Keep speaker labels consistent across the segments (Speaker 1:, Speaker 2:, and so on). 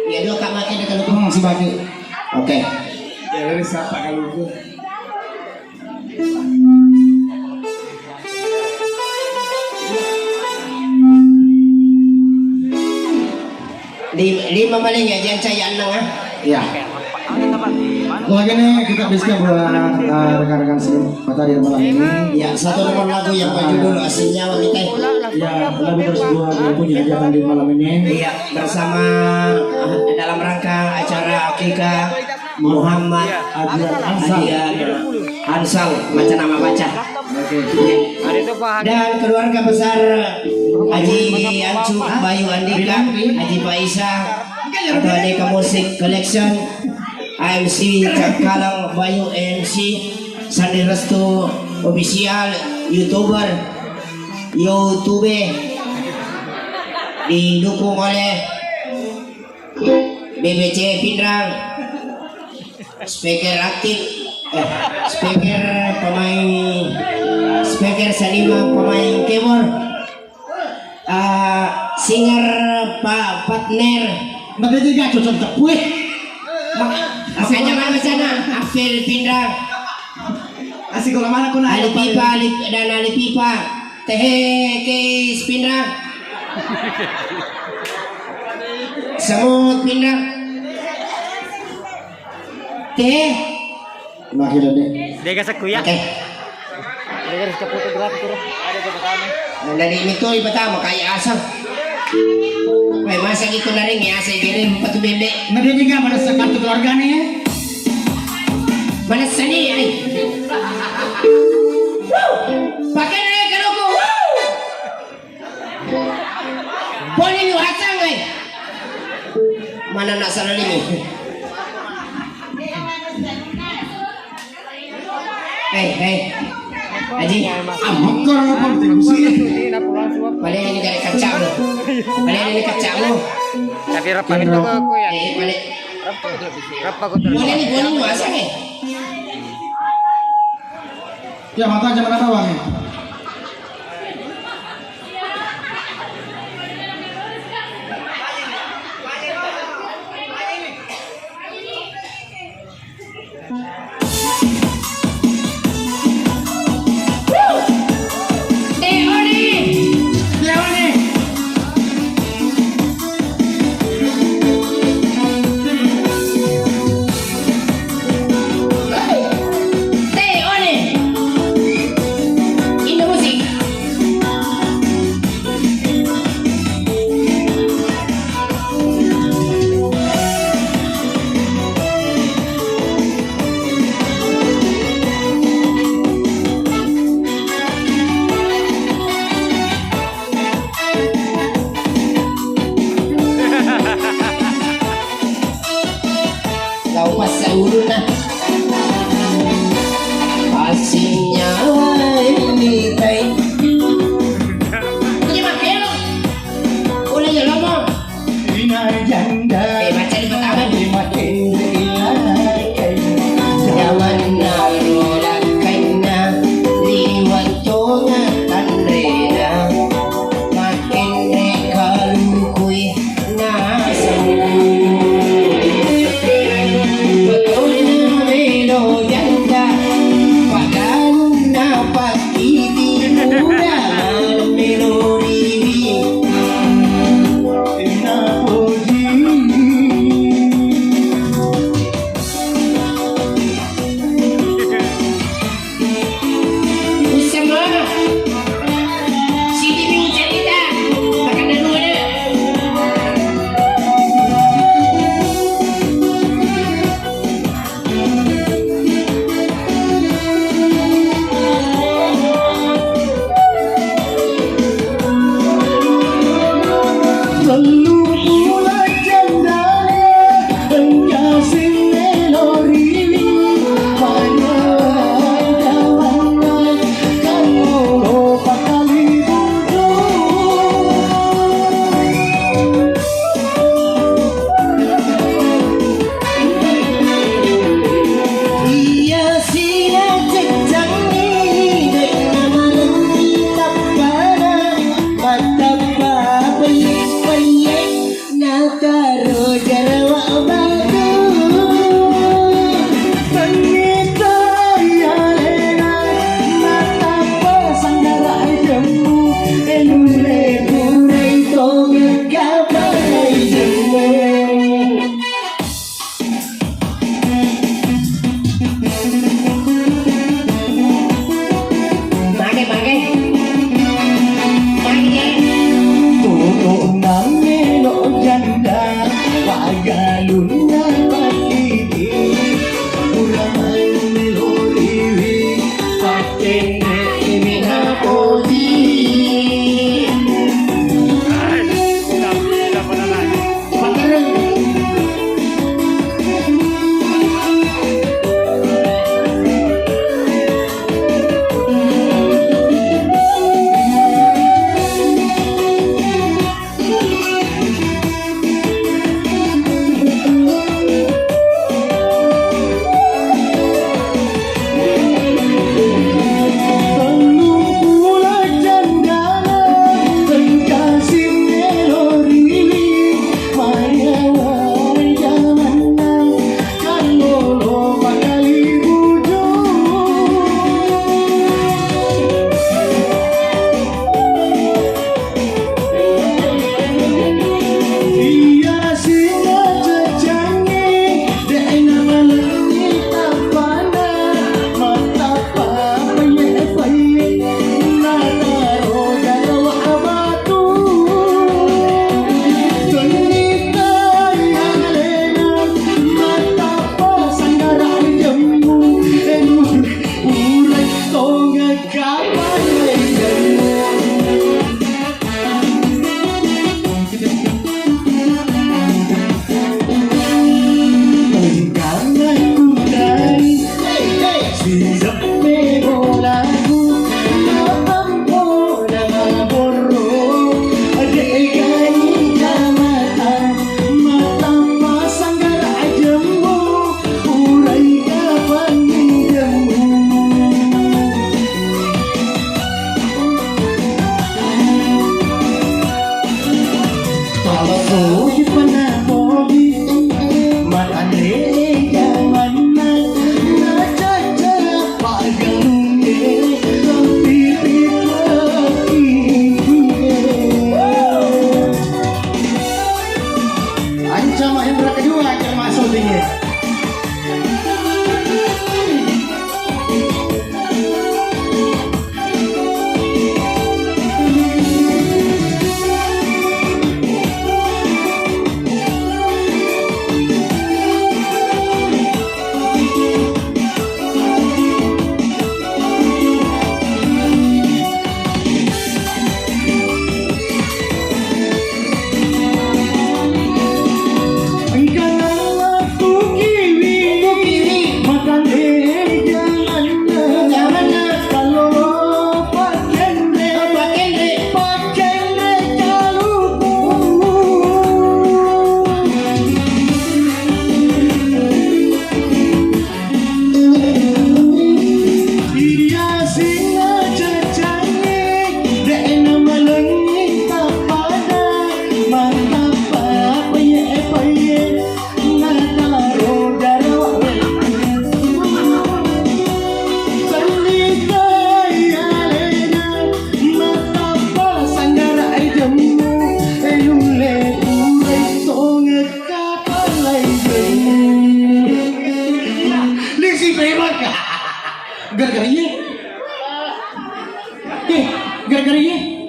Speaker 1: Ya dua kak makin ada kalau si bagi. Oke.
Speaker 2: Ya dari siapa kalau itu?
Speaker 1: Lima maling ya jangan cayaan nang ah.
Speaker 2: Iya. Lagi nih kita bisnya buat rekan-rekan sini matahari malam ini.
Speaker 1: Ya satu nomor lagu yang berjudul Aslinya Wanita.
Speaker 2: Ya lagu tersebut yang punya hajatan di malam ini.
Speaker 1: Iya bersama dalam rangka acara akikah Muhammad Ansal macam nama baca. Dan keluarga besar Haji Ancu Bayu Andika, Haji Paisa, atau Andika Musik Collection, AMC Cakalang Bayu MC, Sandi Restu Official, YouTuber, YouTube didukung oleh BBC Pindrang, speaker aktif, speaker pemain, speaker Salima pemain keyboard, singer Pak Partner,
Speaker 2: Nanti juga cocok cepue.
Speaker 1: makanya mana sana, Afil Pindrang,
Speaker 2: Asik kalau mana kuna
Speaker 1: Ali Pipa dan Ali Pipa, Tehe Keis Pindrang, Semut Pindrang, Teh.
Speaker 2: Makin deh.
Speaker 3: Dia kasih kuya.
Speaker 1: Oke.
Speaker 3: Dia kasih fotografi turun. Ada di pertama.
Speaker 1: Nah, dari itu pertama kayak asal. Wah masa gitu naring ya saya kirim batu bebek.
Speaker 2: Nanti juga pada kartu keluarga nih.
Speaker 1: Mana seni ya nih? Pakai naik ke ruko. Boleh lu hacang nih. Mana nak salah ini? Hei, Haji,
Speaker 2: Amak orang apa tidak sih?
Speaker 1: balik ini dari kaca lu. Balik ini kaca lu.
Speaker 3: Tapi rapat itu aku ya.
Speaker 1: Balik.
Speaker 3: Rapat aku terus.
Speaker 1: Boleh nih masa nih?
Speaker 2: Ya mata aja mana bawang nih.
Speaker 1: Karo
Speaker 2: Pogi pana pogi Matane jangan na caca pagalunge tapi lagi Anca Mahendra kedua yang masuk tinggi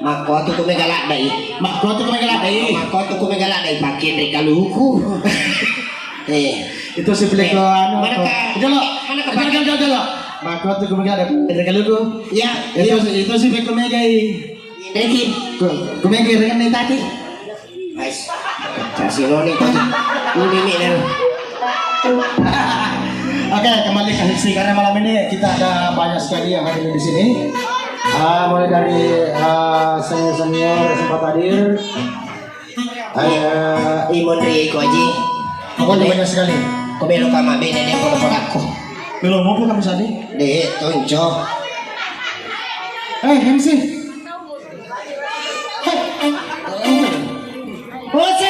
Speaker 1: Makoto ko megala dai.
Speaker 2: Makoto ko megala dai.
Speaker 1: Makoto ko megala dai pakai dari kaluku.
Speaker 2: Itu si Pelek anu.
Speaker 1: Mana ka?
Speaker 2: Jalo. Makoto ko megala dari kaluku.
Speaker 1: Ya,
Speaker 2: Itu si Pelek megai.
Speaker 1: Dekin.
Speaker 2: Ko megai dengan ni tadi.
Speaker 1: Guys. Kasih noni ko. Ini nih.
Speaker 2: Oke, kembali ke Hipsi karena malam ini kita ada banyak sekali yang hadir di sini. Mulai dari senior sempat hadir.
Speaker 1: Imon Rie ko aji.
Speaker 2: Pokoknya banyak sekali.
Speaker 1: Ko belok ka mabe nene ko aku.
Speaker 2: Belum mau kami tadi.
Speaker 1: De tonjo.
Speaker 2: MC.
Speaker 1: Ose